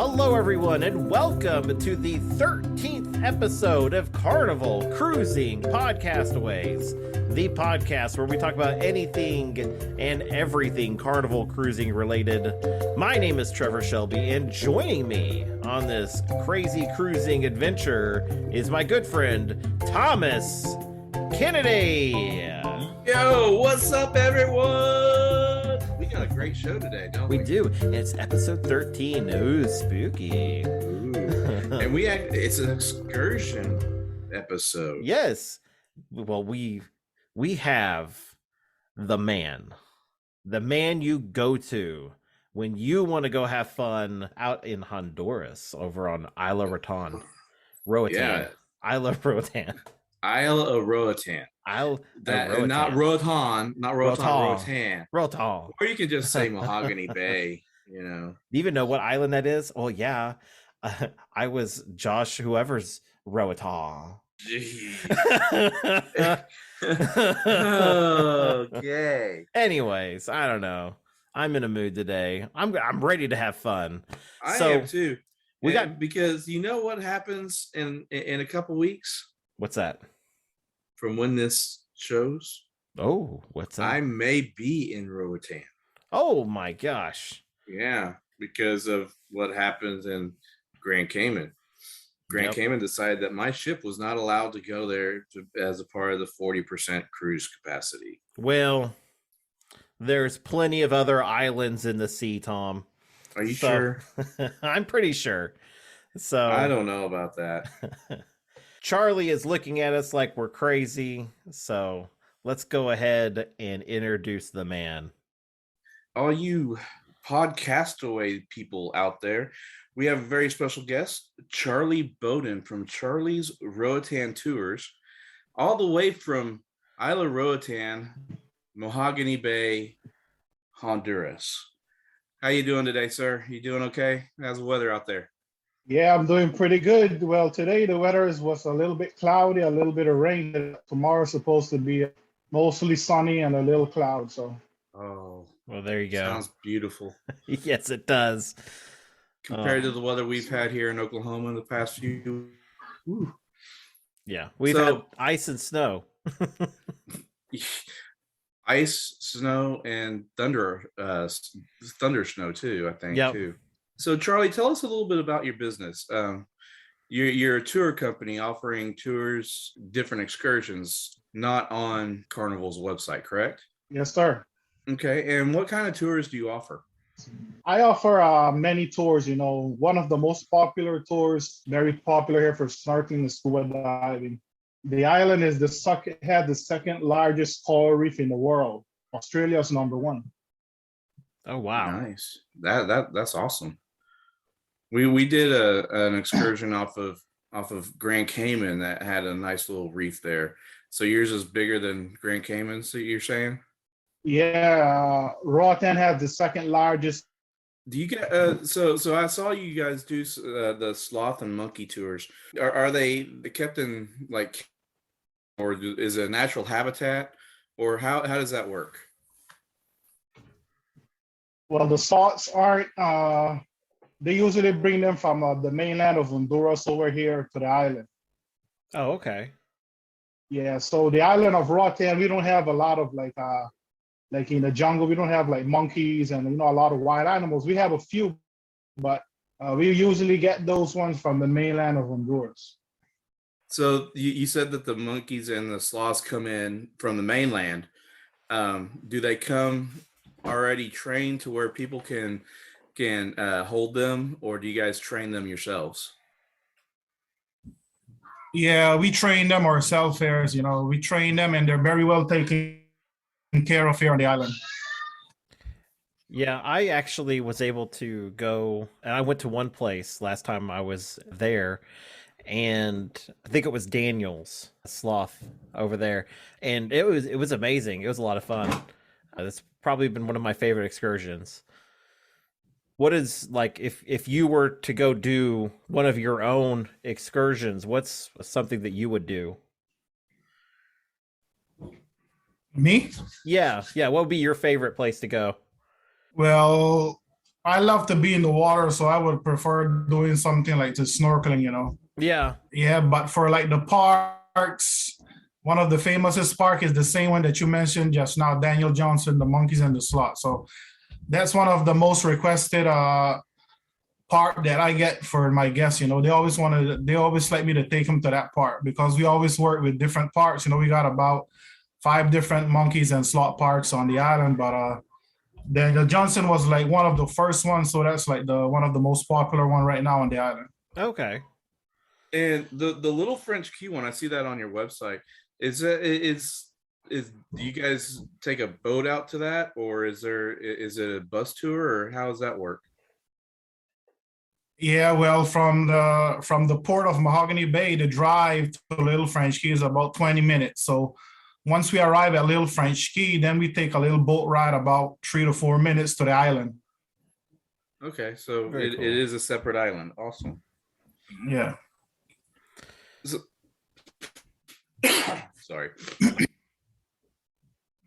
Hello, everyone, and welcome to the 13th episode of Carnival Cruising Podcastaways, the podcast where we talk about anything and everything Carnival Cruising related. My name is Trevor Shelby, and joining me on this crazy cruising adventure is my good friend, Thomas Kennedy. Yo, what's up, everyone? We got a great show today, don't we? We do. It's episode 13. Ooh, spooky. Ooh. And it's an excursion episode. Yes. Well, we have the man you go to when you want to go have fun out in Honduras over on Isla Roatan. Yeah. Isla Roatan. Isle of Roatan. Not Roatan, Roatan. Roatan. Or you can just say Mahogany Bay, you know. Do you even know what island that is? Oh, yeah. I was Josh, whoever's Roatan. Okay. Anyways, I don't know. I'm in a mood today. I'm ready to have fun. I am too. Because you know what happens in a couple weeks? What's that? From when this shows? Oh, what's that? I may be in Roatan. Oh my gosh. Yeah, because of what happens in Grand Cayman. Grand Cayman decided that my ship was not allowed to go there as a part of the 40% cruise capacity. Well, there's plenty of other islands in the sea, Tom. Are you sure? I'm pretty sure. So I don't know about that. Charlie is looking at us like we're crazy, so let's go ahead and introduce the man. All you podcastaway people out there, we have a very special guest, charliemillerbodden from Charlie's Roatan Tours, all the way from Isla Roatan, Mahogany Bay, Honduras. How you doing today, sir? You doing okay? How's the weather out there? Yeah, I'm doing pretty good. Well, today the weather was a little bit cloudy, a little bit of rain. Tomorrow's supposed to be mostly sunny and a little cloud. So. Oh, well, there you go. Sounds beautiful. Yes, it does. Compared to the weather we've had here in Oklahoma in the past few. Whew. Yeah, we've had ice and snow. Ice, snow, and thunder snow too, I think, too. So, Charlie, tell us a little bit about your business. You're a tour company offering tours, different excursions, not on Carnival's website, correct? Yes, sir. Okay, and what kind of tours do you offer? I offer many tours. You know, one of the most popular tours, very popular here for snorkeling and scuba diving. The island is had the second largest coral reef in the world. Australia's number one. Oh wow! Nice. That's awesome. We did an excursion off of Grand Cayman that had a nice little reef there. So yours is bigger than Grand Cayman, so you're saying? Yeah, Roatan has the second largest. Do you get so I saw you guys do the sloth and monkey tours. Are they kept in like, or is it a natural habitat, or how does that work? Well, the sloths aren't. They usually bring them from the mainland of Honduras over here to the island. Oh, okay. Yeah, so the island of Roatan, we don't have a lot of like in the jungle, we don't have like monkeys and a lot of wild animals. We have a few, but we usually get those ones from the mainland of Honduras. So you said that the monkeys and the sloths come in from the mainland. Do they come already trained to where people can hold them, or do you guys train them yourselves? Yeah, we train them ourselves here. We train them and they're very well taken care of here on the island. Yeah, I actually was able to go, and I went to one place last time I was there, and I think it was Daniel's sloth over there, and it was amazing. It was a lot of fun. It's probably been one of my favorite excursions. What is, like, if you were to go do one of your own excursions, what's something that you would do? Me? Yeah. What would be your favorite place to go? Well, I love to be in the water, so I would prefer doing something like just snorkeling, you know. Yeah. Yeah, but for like the parks, one of the famousest park is the same one that you mentioned just now, Daniel Johnson, the monkeys and the sloth. So that's one of the most requested park that I get for my guests. You know, they always like me to take them to that park because we always work with different parks. You know, we got about 5 different monkeys and sloth parks on the island, but Daniel Johnson was like one of the first ones, so that's like the one of the most popular one right now on the island. Okay. And the little French key one, I see that on your website. Is do you guys take a boat out to that, or is it a bus tour, or how does that work? Yeah, well, from the port of Mahogany Bay, the drive to Little French Key is about 20 minutes. So once we arrive at Little French Key, then we take a little boat ride about 3 to 4 minutes to the island. Okay, so Very it cool. is a separate island. Awesome. Yeah. So, sorry.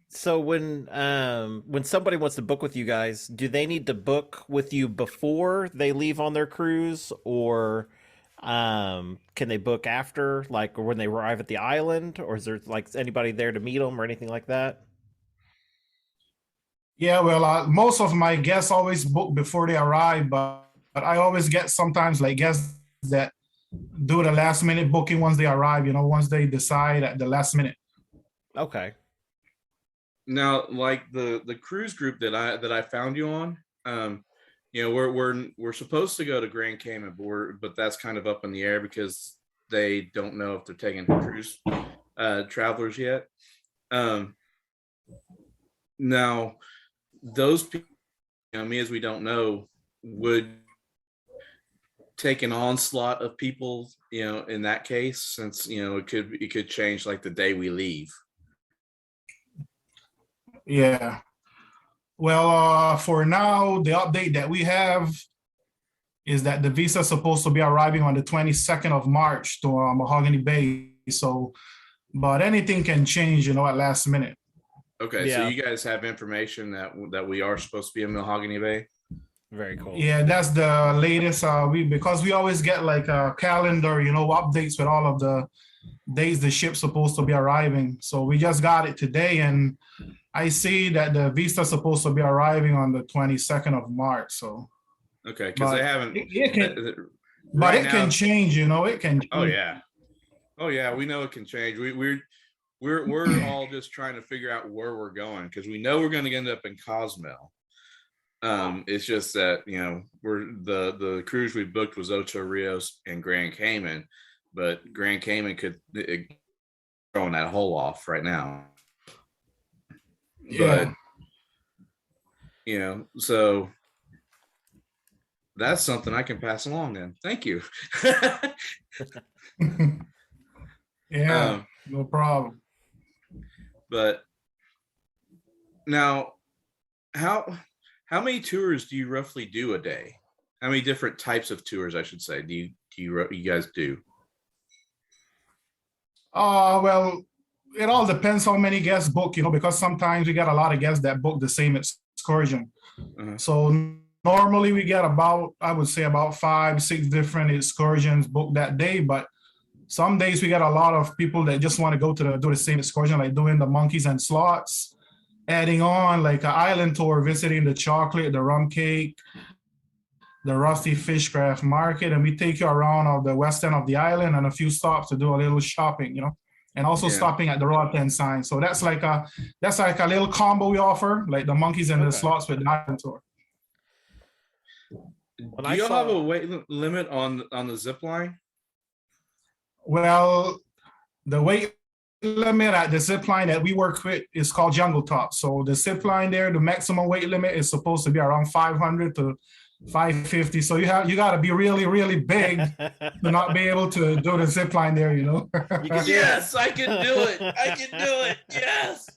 So when somebody wants to book with you guys, do they need to book with you before they leave on their cruise, or can they book after, like, or when they arrive at the island, or is there like anybody there to meet them or anything like that? Yeah, well, most of my guests always book before they arrive, but I always get sometimes like guests that do the last minute booking once they arrive, you know, once they decide at the last minute. Okay. Now, like the cruise group that I found you on, you know, we're supposed to go to Grand Cayman, but that's kind of up in the air because they don't know if they're taking cruise travelers yet. Now, those people, you know, me as we don't know, would take an onslaught of people, you know, in that case, since, you know, it could change like the day we leave. Yeah. Well, for now, the update that we have is that the visa is supposed to be arriving on the 22nd of March to Mahogany Bay. So, but anything can change, you know, at last minute. Okay, so Yeah. you guys have information that we are supposed to be in Mahogany Bay. Very cool. Yeah, that's the latest. Because we always get like a calendar, you know, updates with all of the days the ship's supposed to be arriving. So we just got it today, and I see that the visa is supposed to be arriving on the 22nd of March. So Okay, because they haven't. it can, but right it can now- change, you know. It can. Oh yeah, we know it can change. We're all just trying to figure out where we're going because we know we're going to end up in Cozumel. It's just that, you know, we're the cruise we booked was Ocho Rios and Grand Cayman, but Grand Cayman could throwing that hole off right now. Yeah. But you know, so that's something I can pass along then. Thank you. Yeah, no problem. But now, how many tours do you roughly do a day? How many different types of tours, I should say, do you guys do? Well, it all depends how many guests book, you know, because sometimes we get a lot of guests that book the same excursion. Uh-huh. So normally we get about, I would say about 5-6 different excursions booked that day, but some days we get a lot of people that just want to go to do the same excursion, like doing the monkeys and sloths, adding on like an island tour, visiting the chocolate, the rum cake, the Rusty Fishcraft Market, and we take you around of the west end of the island and a few stops to do a little shopping, you know, and also stopping at the Roatan sign. So that's like a little combo we offer, like the monkeys and the sloths with the island tour. Do you have a weight limit on the zip line? Well, the weight limit at the zip line that we work with is called Jungle Top. So the zip line there, the maximum weight limit is supposed to be around 500 to 550. So you got to be really, really big to not be able to do the zip line there, you know. Yes, I can do it. I can do it. Yes.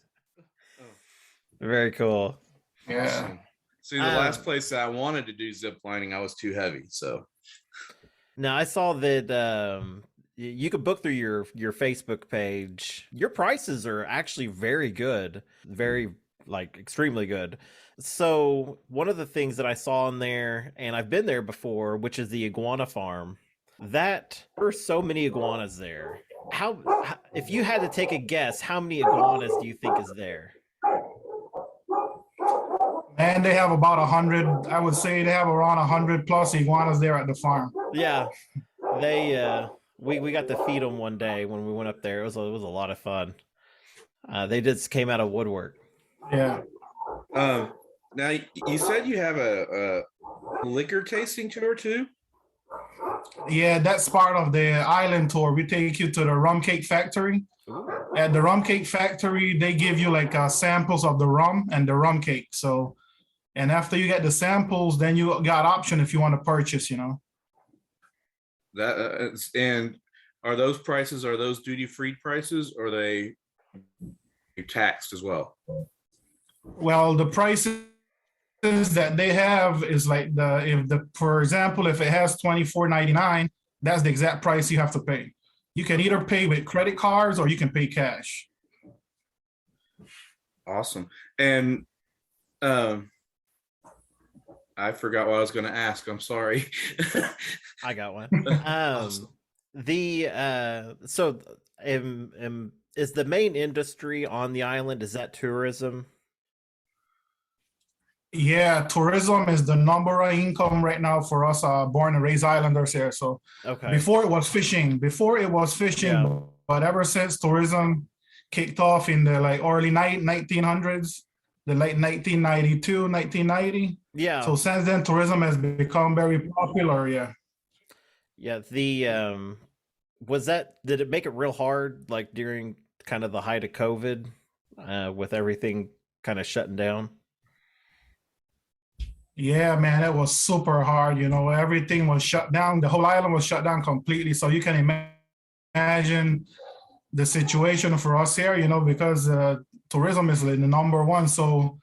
Very cool. Yeah. Awesome. See, the last place that I wanted to do zip lining, I was too heavy. So now I saw that you could book through your Facebook page. Your prices are actually very good, very like extremely good. So one of the things that I saw in there, and I've been there before, which is the iguana farm. That there are so many iguanas there. How if you had to take a guess, how many iguanas do you think is there? And they have about 100. I would say they have around 100 plus iguanas there at the farm. Yeah, they we got to feed them one day when we went up there. It was a lot of fun. They just came out of woodwork. Yeah. Now you said you have a liquor tasting tour too. Yeah, that's part of the island tour. We take you to the rum cake factory. Ooh. At the rum cake factory, they give you like samples of the rum and the rum cake. So, and after you get the samples, then you got option if you want to purchase, you know. And are those prices, are those duty-free prices, or are they taxed as well? Well, the prices that they have is like for example, if it has $24.99, that's the exact price you have to pay. You can either pay with credit cards or you can pay cash. Awesome. And I forgot what I was going to ask. I'm sorry. I got one. Awesome. So is the main industry on the island, is that tourism? Yeah, tourism is the number one income right now for us born and raised islanders here. So Okay. before it was fishing, Yeah. but ever since tourism kicked off in the like early 1900s, the late 1992, 1990. Yeah. So since then, tourism has become very popular. Yeah. Yeah. Did it make it real hard, like during kind of the height of COVID, with everything kind of shutting down? Yeah, man, it was super hard. You know, everything was shut down. The whole island was shut down completely. So you can imagine the situation for us here, you know, because tourism is the number one. So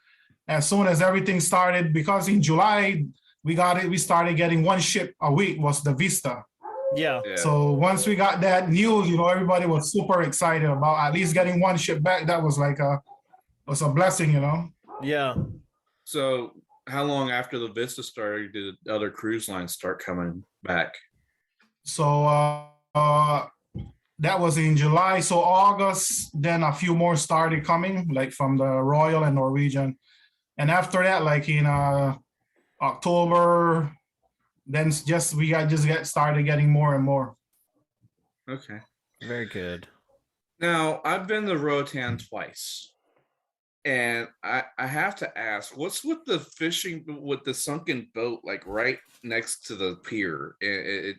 as soon as everything started, because in July we started getting one ship a week, was the Vista. Yeah. So once we got that news, you know, everybody was super excited about at least getting one ship back. That was like was a blessing, you know. Yeah. So how long after the Vista started did other cruise lines start coming back? So that was in July. So August, then a few more started coming, like from the Royal and Norwegian. And after that, like in October, then we get started getting more and more. Okay. Very good. Now I've been to Roatan twice. And I have to ask, what's with the fishing with the sunken boat, like right next to the pier? It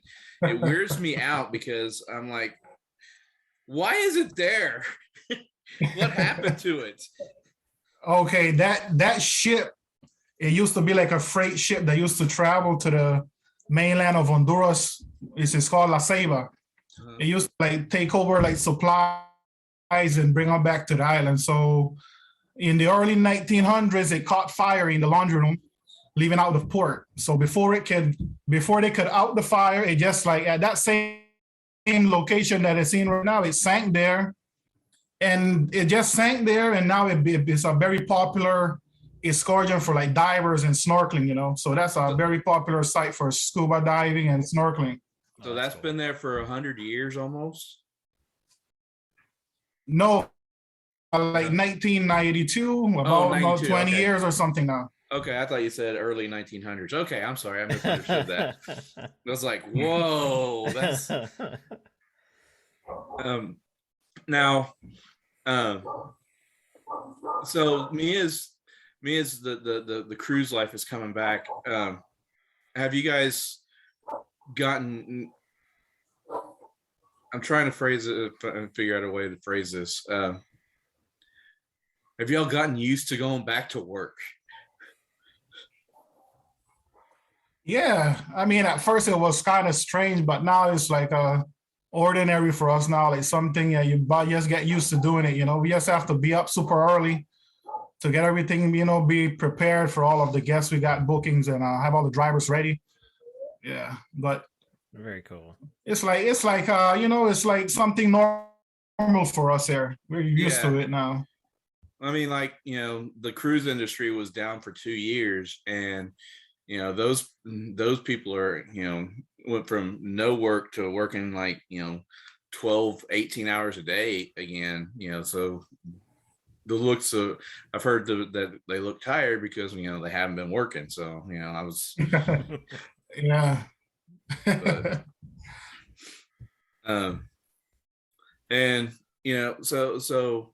wears me out because I'm like, why is it there? What happened to it? Okay, that ship, it used to be like a freight ship that used to travel to the mainland of Honduras. It's called La Ceiba. It used to like take over like supplies and bring them back to the island. So in the early 1900s, it caught fire in the laundry room, leaving out the port. So before they could out the fire, it just like at that same location that it's in right now, it sank there, and it just sank there. And now it's a very popular excursion for like divers and snorkeling, you know. So that's a very popular site for scuba diving and snorkeling. So that's been there for 100 years almost? No. Like 1992, about 92, 20 okay. years or something now. Okay, I thought you said early 1900s. Okay, I'm sorry, I misunderstood that. I was like, whoa, that's now so Mia's the cruise life is coming back. Have you guys gotten, I'm trying to phrase it and figure out a way to phrase this. Have y'all gotten used to going back to work? Yeah, I mean, at first it was kind of strange, but now it's like ordinary for us now. Like something you just get used to doing it. You know, we just have to be up super early to get everything, you know, be prepared for all of the guests. We got bookings and have all the drivers ready. Yeah, but very cool. It's like you know, it's like something normal for us here. We're used to it now. I mean, like, the cruise industry was down for 2 years, and those people are, went from no work to working like 12, 18 hours a day again. So the looks of, I've heard that they look tired because they haven't been working. So I was, Yeah. but and so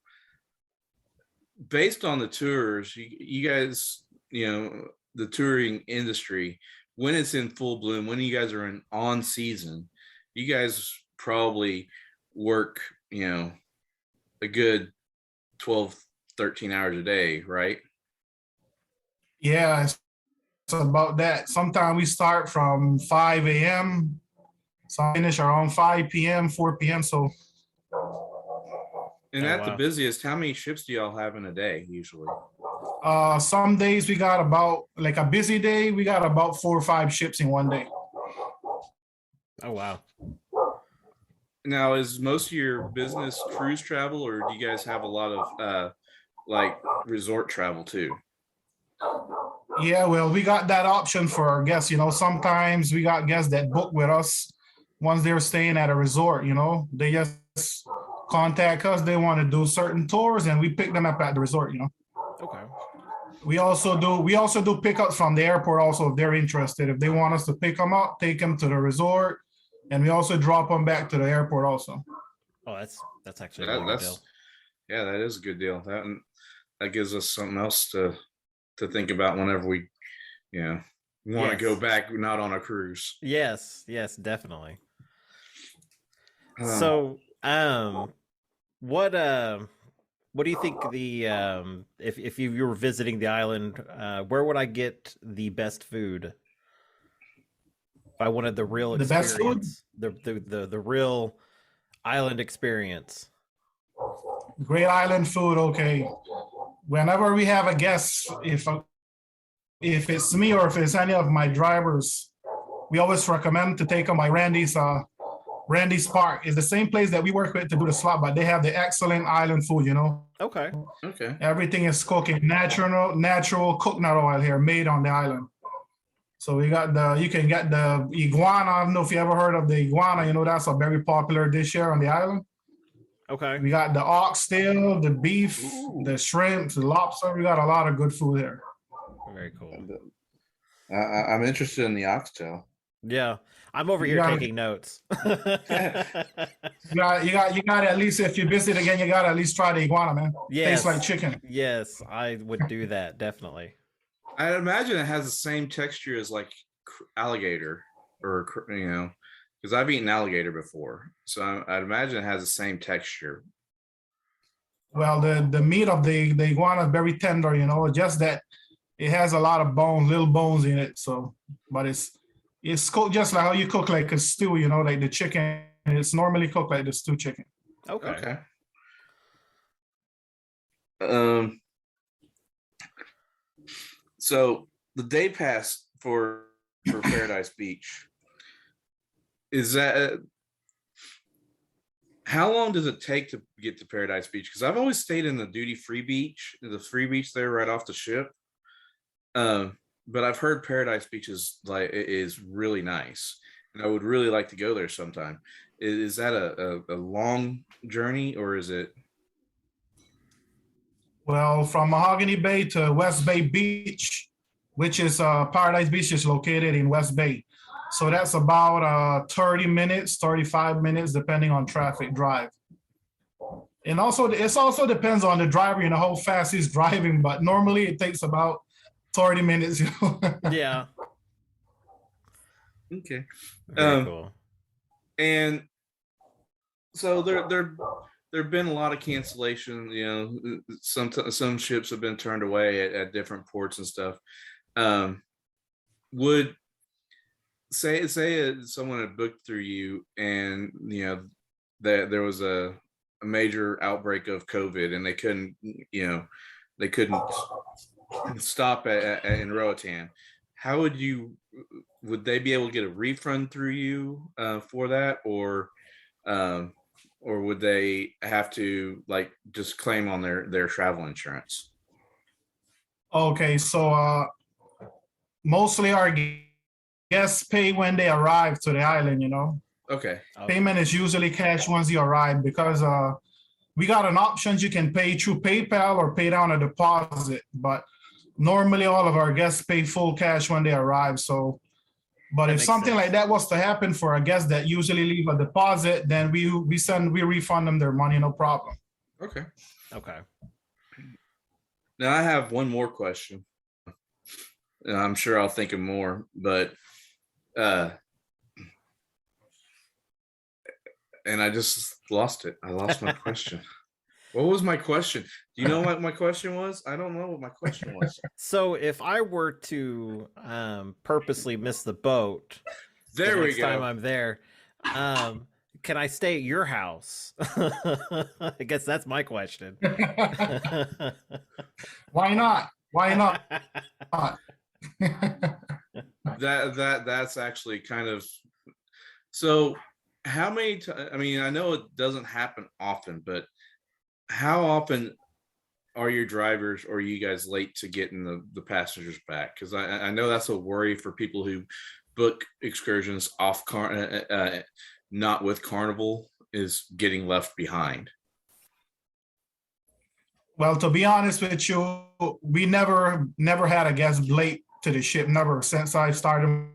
based on the tours, you guys, the touring industry, when it's in full bloom, when you guys are in on season, you guys probably work, a good 12, 13 hours a day, right? Yeah, it's about that. Sometimes we start from 5 a.m. So finish around 5 p.m., 4 p.m. So And Oh, at the wow. busiest, how many ships do y'all have in a day usually? some days we got about, like a busy day, we got about 4 or 5 ships in one day. Oh, wow. Now, is most of your business cruise travel, or do you guys have a lot of like resort travel too? Yeah, well, we got that option for our guests. Sometimes we got guests that book with us once they're staying at a resort. They just contact us. They want to do certain tours, and we pick them up at the resort. Okay. We also do pickups from the airport. Also, if they're interested, if they want us to pick them up, take them to the resort, and we also drop them back to the airport. Also, Oh, that's actually a really good deal. Yeah, that is a good deal. That gives us something else to think about whenever we want to go Yes. back, not on a cruise. Yes, definitely. Um, So, what do you think if you were visiting the island, where would I get the best food? If I wanted the real The best food? experience, the real island experience. Great Island food. Okay, whenever we have a guest, if it's me or if it's any of my drivers, we always recommend to take them by Randy's Park. Is the same place that we work with to do the slot, but they have the excellent island food. Okay. okay. Everything is cooking natural coconut oil here, made on the island. So you can get the iguana. I don't know if you ever heard of the iguana. That's a very popular dish here on the island. Okay. We got the oxtail, the beef, Ooh. the shrimp, the lobster. We got a lot of good food here. Very cool. I'm interested in the oxtail. Yeah, I'm over You here gotta- taking notes. You got at least, if you visit again, you got to at least try the iguana, man. Yes. Tastes like chicken. Yes, I would do that definitely. I imagine it has the same texture as like alligator, or because I've eaten alligator before, so I'd imagine it has the same texture. Well, the meat of the iguana is very tender, just that it has a lot of bones, little bones in it. So, but it's cooked just like how you cook like a stew, like the chicken. It's normally cooked like the stew chicken. Okay. So the day pass for Paradise Beach, is that how long does it take to get to Paradise Beach? Because I've always stayed in the duty-free beach, the free beach there right off the ship. But I've heard Paradise Beach is really nice, and I would really like to go there sometime. Is that a long journey, or is it? Well, from Mahogany Bay to West Bay Beach, which is Paradise Beach is located in West Bay. So that's about 30 minutes, 35 minutes, depending on traffic drive. And also, it also depends on the driver, how fast he's driving, but normally it takes about 30 minutes. Yeah. Okay. Very cool. And so there've been a lot of cancellation. Some ships have been turned away at different ports and stuff. Would say someone had booked through you, and that there was a major outbreak of COVID, and they couldn't stop in Roatan. How would they be able to get a refund through you for that, or or would they have to like just claim on their travel insurance? Okay, so mostly our guests pay when they arrive to the island, you know. Okay. Payment is usually cash once you arrive because we got an option you can pay through PayPal or pay down a deposit, but normally all of our guests pay full cash when they arrive. So, but That if makes something sense. like that was to happen for a guest that usually leave a deposit, then we refund them their money, no problem. Okay. Okay. Now I have one more question. And I'm sure I'll think of more, but and I just lost it. I lost my question. What was my question? Do you know what my question was? I don't know what my question was. So if I were to purposely miss the boat There the we next time go. I'm there, can I stay at your house? I guess that's my question. Why not? Why not? That's actually kind of so. How many I mean, I know it doesn't happen often, but how often are your drivers or you guys late to getting the passengers back? Because I know that's a worry for people who book excursions off not with Carnival, is getting left behind. Well, to be honest with you, we never had a guest late to the ship, never since I started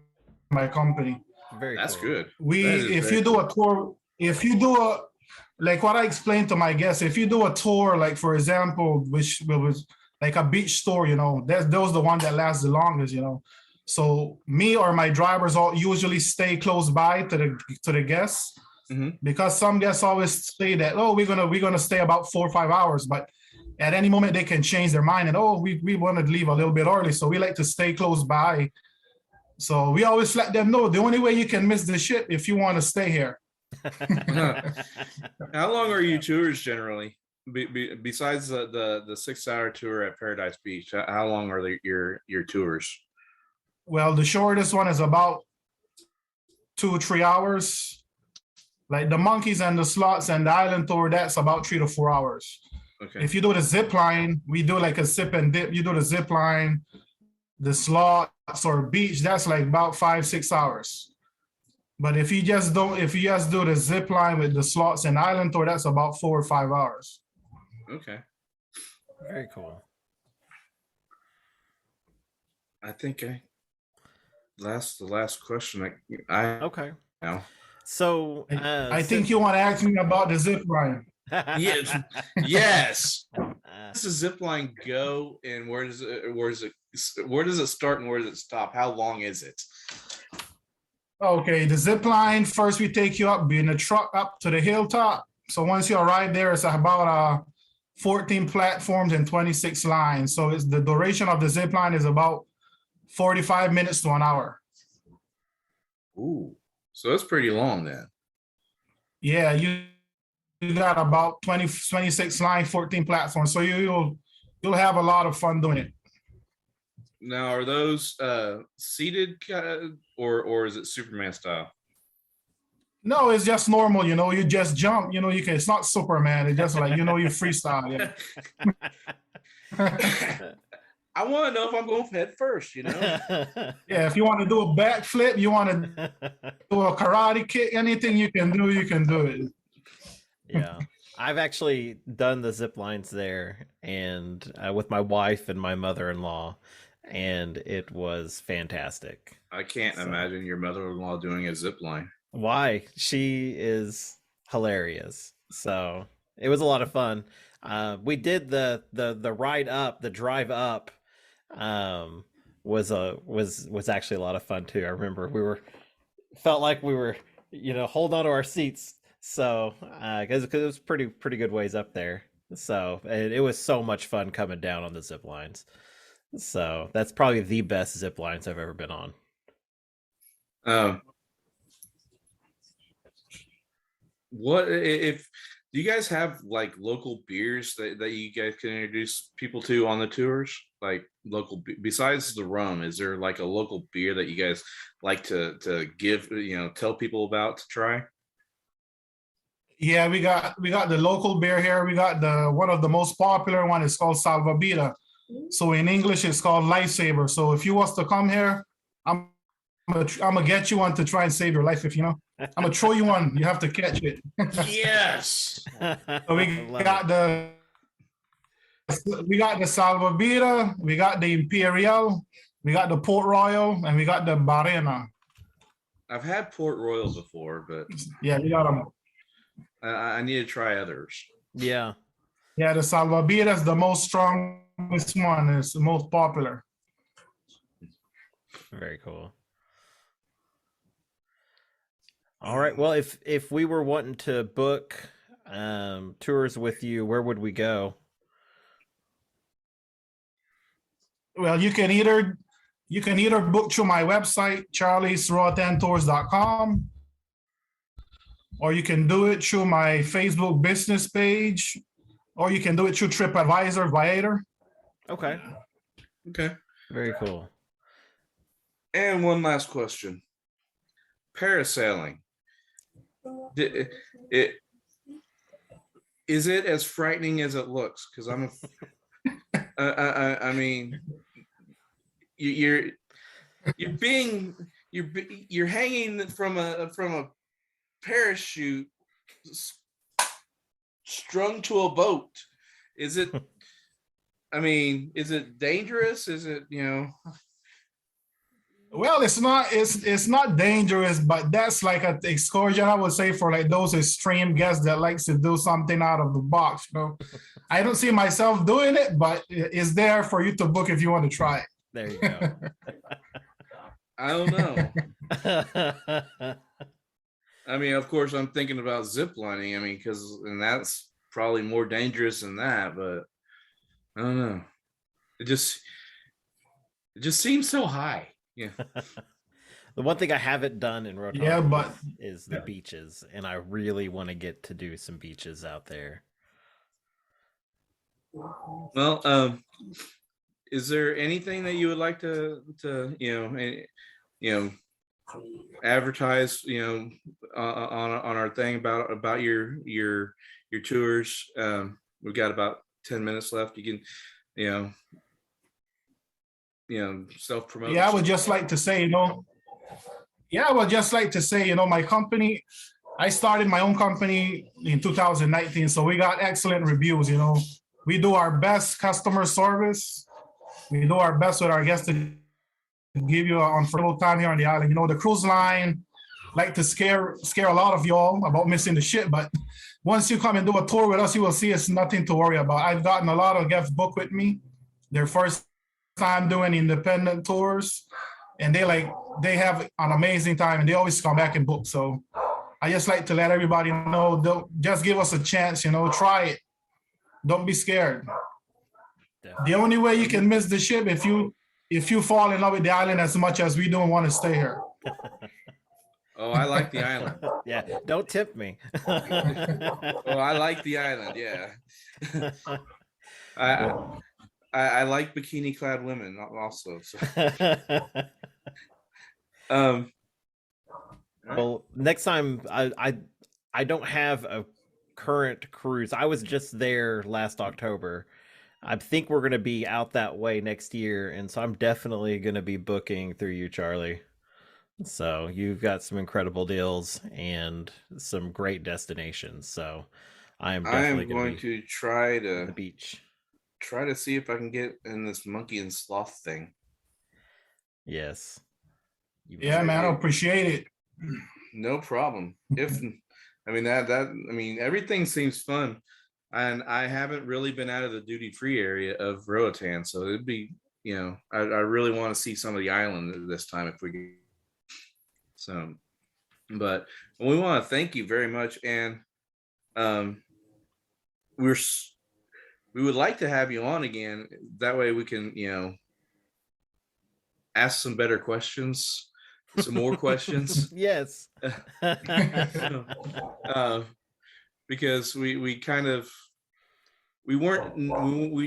my company. Very That's cool. good. If you do a tour, if you do a, like what I explained to my guests, if you do a tour, like for example, which was like a beach tour, you know, those the one that lasts the longest, you know. So me or my drivers all usually stay close by to the guests, because some guests always say that, oh, we're gonna stay about 4 or 5 hours, but at any moment they can change their mind and, oh, we want to leave a little bit early, so we like to stay close by. So we always let them know the only way you can miss the ship if you want to stay here. How long are your tours generally? Besides the 6-hour tour at Paradise Beach, how long are your tours? Well, the shortest one is about 2 or 3 hours. Like the monkeys and the slots and the island tour, that's about 3 to 4 hours. Okay. If you do the zip line, we do like a sip and dip. You do the zip line, the slots or beach, that's like about 5, 6 hours. But if you just do the zip line with the slots and island tour, that's about 4 or 5 hours. Okay. Very cool. I think the last question I Okay. now. So I think you want to ask me about the zip line. Yes. Yes. Where does the zip line go, and where does it start and where does it stop? How long is it? Okay, the zip line, first we take you up in a truck up to the hilltop. So once you arrive there, it's about 14 platforms and 26 lines. So it's the duration of the zip line is about 45 minutes to an hour. Ooh, so it's pretty long then. Yeah, you got about 26 line, 14 platforms. So you'll have a lot of fun doing it. Now, are those seated or is it Superman style? No, it's just normal, you know, you just jump, you know, it's not Superman, it's just like, you know, you freestyle. Yeah. I want to know if I'm going head first, you know? Yeah, if you want to do a backflip, you want to do a karate kick, anything you can do it. Yeah. I've actually done the zip lines there and with my wife and my mother-in-law, and it was fantastic. I can't imagine your mother-in-law doing a zip line. Why? She is hilarious. So it was a lot of fun. We did the ride up, the drive up, was actually a lot of fun too. I remember felt like we were, holding on to our seats. So because it was pretty good ways up there. So it was so much fun coming down on the zip lines. So that's probably the best zip lines I've ever been on. What if do you guys have like local beers that you guys can introduce people to on the tours? Like local, besides the rum, is there like a local beer that you guys like to give, tell people about to try? Yeah, we got the local beer here. We got the one of the most popular one is called Salvavida. So in English, it's called Lifesaver. So if you was to come here, I'm gonna get you one to try and save your life. If you know, I'm gonna throw you one. You have to catch it. Yes. So we Love got it. the Salvavida, we got the Imperial, we got the Port Royal, and we got the Barena. I've had Port Royal before, but Yeah, we got them. I need to try others. Yeah. Yeah, the Salvavida is the most strongest one. It's the most popular. Very cool. All right. Well, if we were wanting to book tours with you, where would we go? Well, you can either book through my website, charliesroatantours.com, or you can do it through my Facebook business page, or you can do it through TripAdvisor, Viator. Okay. Okay. Very cool. And one last question: parasailing. Is it as frightening as it looks? Because I mean, you're hanging from a parachute strung to a boat. Is it? I mean, is it dangerous? Is it, Well, it's not dangerous, but that's like an excursion, I would say, for like those extreme guests that likes to do something out of the box. I don't see myself doing it, but it's there for you to book if you want to try it. There you go. I don't know. I mean, of course, I'm thinking about zip lining. I mean, and that's probably more dangerous than that, but I don't know. It just seems so high. Yeah. The one thing I haven't done in Roatan is the beaches, and I really want to get to do some beaches out there. Well, is there anything that you would like to advertise, on our thing about your tours? We've got about 10 minutes left. You can, self-promote. Yeah, I would just like to say, my company, I started my own company in 2019, so we got excellent reviews. We do our best customer service. We do our best with our guests to give you an unforgettable time here on the island. The cruise line like to scare a lot of y'all about missing the ship, but once you come and do a tour with us, you will see it's nothing to worry about. I've gotten a lot of guests book with me their first time doing independent tours, and they have an amazing time, and they always come back and book. So I just like to let everybody know, just give us a chance, try it. Don't be scared. Definitely. The only way you can miss the ship if you fall in love with the island as much as we do and want to stay here. Oh, I like the island. Yeah, don't tempt me. Oh, I like the island. Yeah. I like bikini clad women also. So. Well, next time I don't have a current cruise. I was just there last October. I think we're going to be out that way next year, and so I'm definitely going to be booking through you, Charlie. So you've got some incredible deals and some great destinations. So I am definitely going to try to the beach. Try to see if I can get in this monkey and sloth thing. Yes. Yeah, man, I appreciate it. No problem. Everything seems fun, and I haven't really been out of the duty-free area of Roatan, so it'd be, I really want to see some of the island this time if we can. So, but we want to thank you very much, and we would like to have you on again. That way we can, ask some better questions, some more questions. Yes. Because we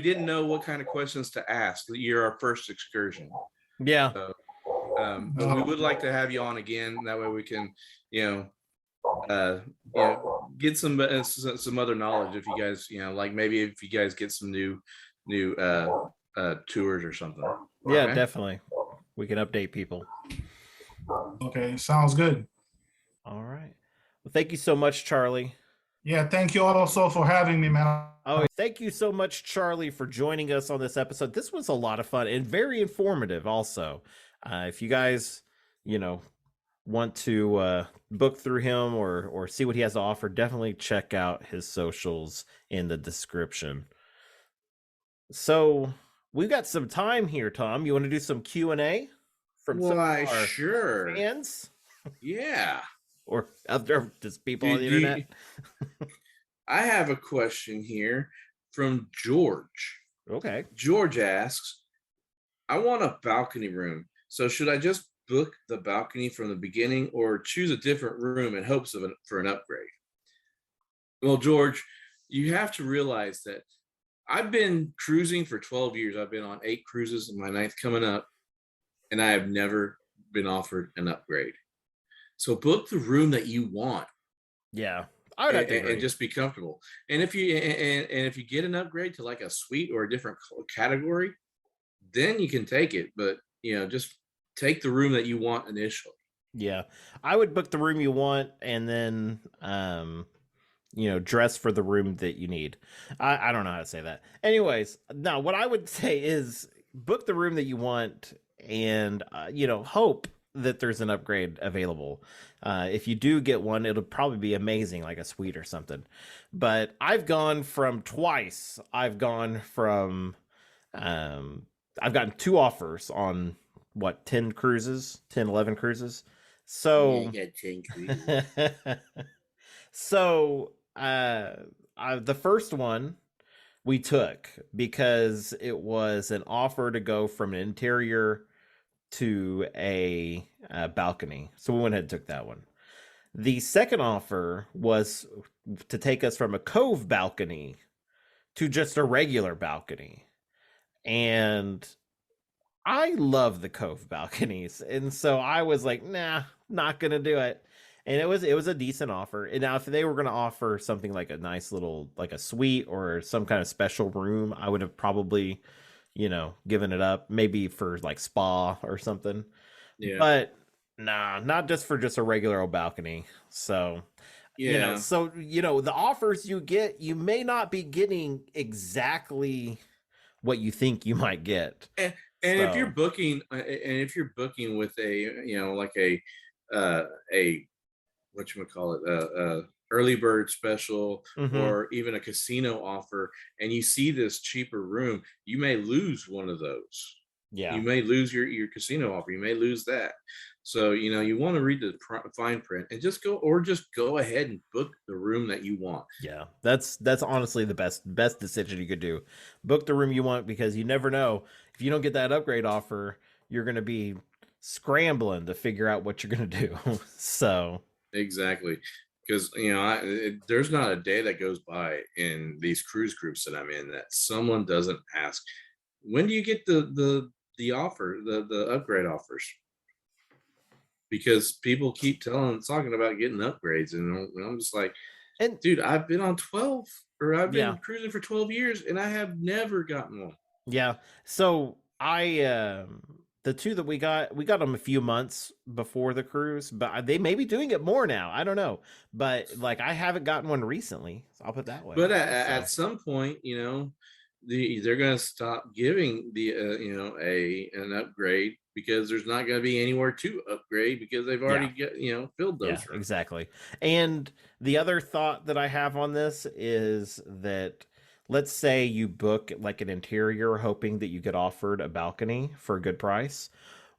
didn't know what kind of questions to ask. You're our first excursion. Yeah. So, but we would like to have you on again. That way we can, get some other knowledge if you guys, like maybe if you guys get some new tours or something. Yeah, Okay? definitely. We can update people. Okay, sounds good. All right. Well, thank you so much, Charlie. Yeah, thank you also for having me, man. Oh, thank you so much, Charlie, for joining us on this episode. This was a lot of fun and very informative also. If you guys, want to book through him or see what he has to offer, definitely check out his socials in the description. So we've got some time here, Tom. You want to do some Q&A from some of Why, our sure. fans Yeah. or other just people on the internet? I have a question here from George. Okay. George asks, I want a balcony room. So should I just book the balcony from the beginning or choose a different room in hopes for an upgrade? Well, George, you have to realize that I've been cruising for 12 years. I've been on 8 cruises and my 9th coming up, and I have never been offered an upgrade. So book the room that you want. Yeah. I would have to agree. And just be comfortable. And if you get an upgrade to like a suite or a different category, then you can take it. But just take the room that you want initially. Yeah, I would book the room you want and then dress for the room that you need. I don't know how to say that. Anyways, now what I would say is book the room that you want and hope that there's an upgrade available. If you do get one, it'll probably be amazing, like a suite or something. But I've gone from twice. I've gotten 2 offers on 10 cruises, 10, 11 cruises. So, yeah, 10 cruises. So, the first one we took because it was an offer to go from an interior to a balcony. So we went ahead and took that one. The second offer was to take us from a cove balcony to just a regular balcony. And I love the cove balconies. And so I was like, nah, not going to do it. And it was a decent offer. And now if they were going to offer something like a nice little, like a suite or some kind of special room, I would have probably, given it up, maybe for like spa or something. Yeah. But nah, not just for just a regular old balcony. So, yeah. The offers you get, you may not be getting exactly what you think you might get. And if you're booking, with a, a early bird special, or even a casino offer, and you see this cheaper room, you may lose one of those. Yeah, you may lose your casino offer. You may lose that. So you want to read the fine print and just go ahead and book the room that you want. Yeah, that's honestly the best decision you could do. Book the room you want, because you never know, if you don't get that upgrade offer, you're going to be scrambling to figure out what you're going to do. So exactly, because there's not a day that goes by in these cruise groups that I'm in that someone doesn't ask, when do you get the offer, the upgrade offers? Because people keep talking about getting upgrades, and I'm just like, dude, I've been on 12, or I've been cruising for 12 years, and I have never gotten one. Yeah. So the 2 that we got them a few months before the cruise, but they may be doing it more now. I don't know, but like I haven't gotten one recently. So I'll put that way. But at some point, they're going to stop giving an upgrade, because there's not going to be anywhere to upgrade, because they've already filled those rooms. Exactly. And the other thought that I have on this is that, let's say you book like an interior hoping that you get offered a balcony for a good price.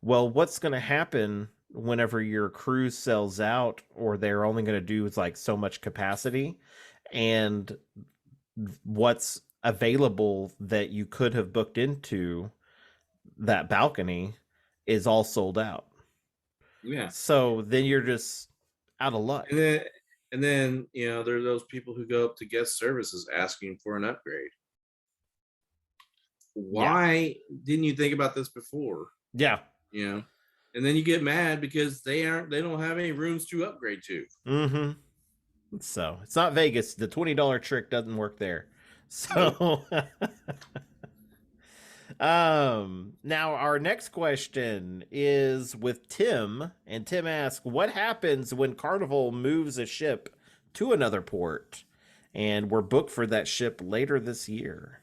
Well, what's going to happen whenever your cruise sells out, or they're only going to do like so much capacity, and what's available that you could have booked into that balcony is all sold out. Yeah. So then you're just out of luck. And then there are those people who go up to guest services asking for an upgrade. Why didn't you think about this before? Yeah. And then you get mad because they don't have any rooms to upgrade to. So it's not Vegas. The $20 trick doesn't work there. So now our next question is with Tim, and Tim asks, what happens when Carnival moves a ship to another port and we're booked for that ship later this year?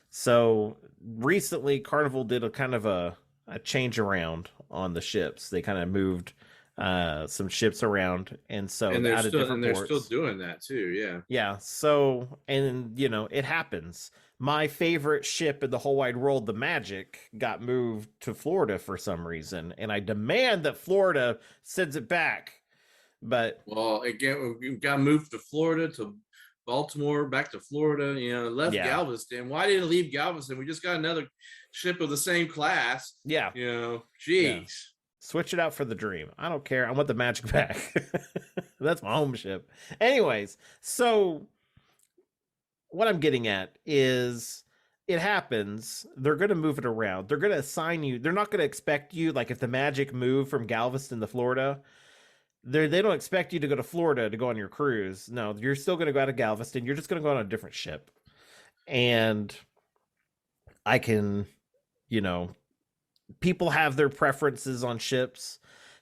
So recently Carnival did a kind of a change around on the ships. They kind of moved some ships around, and so And out of different they're ports. still doing that too. Yeah. Yeah. So, and it happens. My favorite ship in the whole wide world, the Magic, got moved to Florida for some reason, and I demand that Florida sends it back. But Well, again, we got moved to Florida, to Baltimore, back to Florida. Left Yeah. Galveston. Why didn't it leave Galveston? We just got another ship of the same class. yeah, Geez. switch it out for the Dream. I don't care. I want the Magic back. That's my home ship. Anyways, so what I'm getting at is it happens. They're going to move it around. They're going to assign you. They're not going to expect you, like if the Magic move from Galveston to Florida, they don't expect you to go to Florida to go on your cruise. No, you're still going to go out of Galveston. You're just going to go on a different ship. And I can, people have their preferences on ships.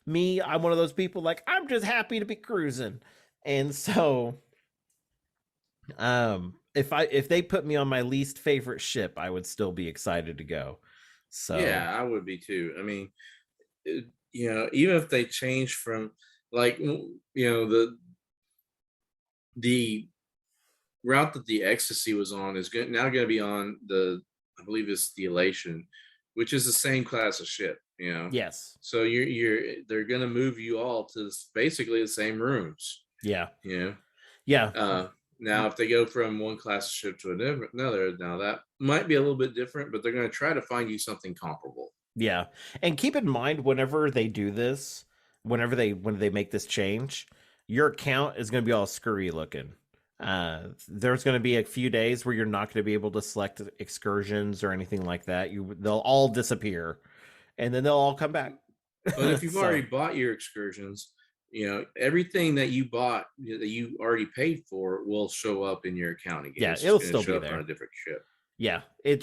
Me, I'm one of those people, like, I'm just happy to be cruising. And so if they put me on my least favorite ship, I would still be excited to go. So Yeah, I would be too. I mean, even if they change from, like, the route that the Ecstasy was on is now going to be on I believe it's the Elation, which is the same class of ship. yes. So they're going to move you all to basically the same rooms. Yeah. Yeah. Now, if they go from one class of ship to another, now that might be a little bit different, but they're going to try to find you something comparable. Yeah. And keep in mind, whenever they do this, when they make this change, your account is going to be all screwy looking. There's going to be a few days where you're not going to be able to select excursions or anything like that. They'll all disappear, and then they'll all come back. But if you've already bought your excursions, everything that you bought that you already paid for will show up in your account again. Yeah, it'll still be there on a different ship. Yeah, it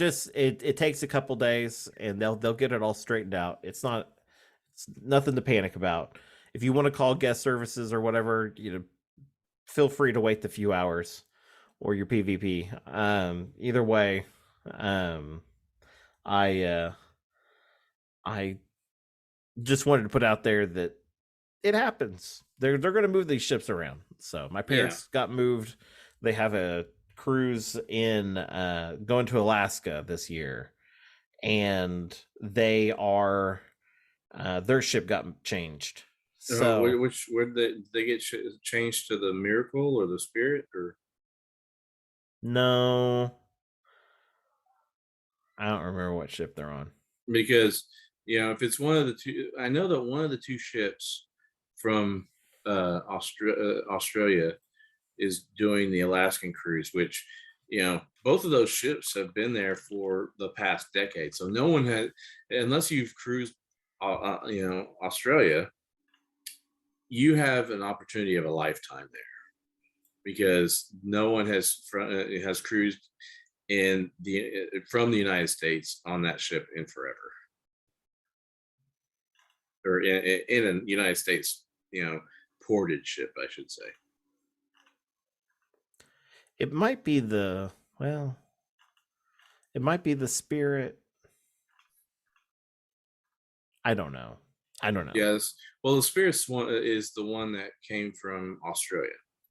takes a couple days, and they'll get it all straightened out. It's nothing to panic about. If you want to call guest services or whatever, feel free to wait the few hours, or your PvP. Either way, I just wanted to put out there that it happens. They're going to move these ships around. So my parents got moved. They have a cruise in going to Alaska this year, and they are their ship got changed. So where did they get changed to the Miracle or the Spirit, or no, I don't remember what ship they're on. Because if it's one of the two, I know that one of the two ships from Australia is doing the Alaskan cruise, which both of those ships have been there for the past decade. So no one had, unless you've cruised Australia, you have an opportunity of a lifetime there, because no one has cruised from the United States on that ship in forever, or in a United States ported ship, I should say. It might be the Spirit. I don't know. Yes. Well, the Spirit's one is the one that came from Australia.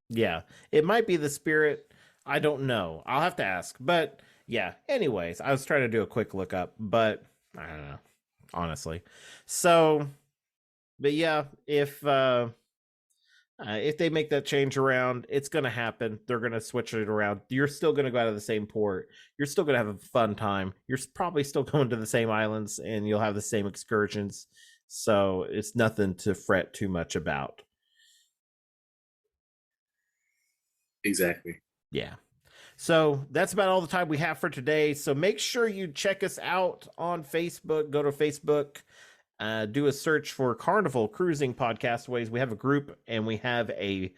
Yeah, it might be the Spirit. I don't know. I'll have to ask. But yeah, anyways, I was trying to do a quick look up, but I don't know, honestly. So, but yeah, if they make that change around, it's going to happen. They're going to switch it around. You're still going to go out of the same port. You're still going to have a fun time. You're probably still going to the same islands, and you'll have the same excursions. So it's nothing to fret too much about. Exactly. Yeah. So that's about all the time we have for today. So make sure you check us out on Facebook. Go to Facebook. Do a search for Carnival Cruising Podcastaways. We have a group, and we have a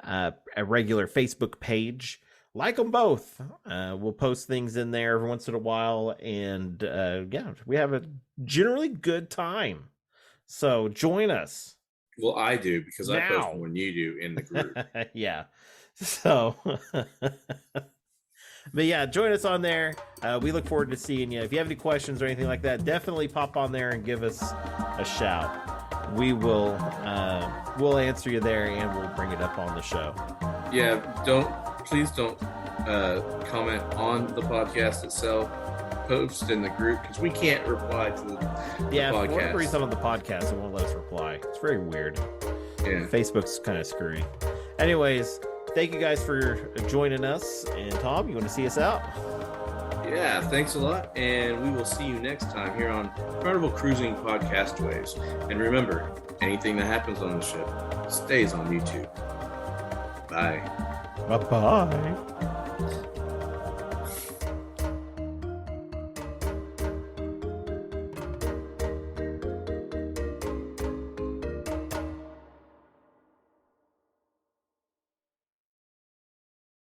a regular Facebook page. Like them both. We'll post things in there every once in a while, and yeah, we have a generally good time. So join us. Well, I do because I post Now. more than you do in the group. Yeah. So, but yeah, join us on there. We look forward to seeing you. If you have any questions or anything like that, definitely pop on there and give us a shout. We will we'll answer you there, and we'll bring it up on the show. Yeah, please don't comment on the podcast itself. Post in the group because we can't reply to the Yeah, podcast. for whatever reason on the podcast, it won't let us reply. It's very weird. Yeah. Facebook's kind of screwy. Anyways, thank you guys for joining us. And Tom, you want to see us out? Yeah, thanks a lot, and we will see you next time here on Carnival Cruising Podcast Waves. And remember, anything that happens on the ship stays on YouTube. Bye. Bye-bye.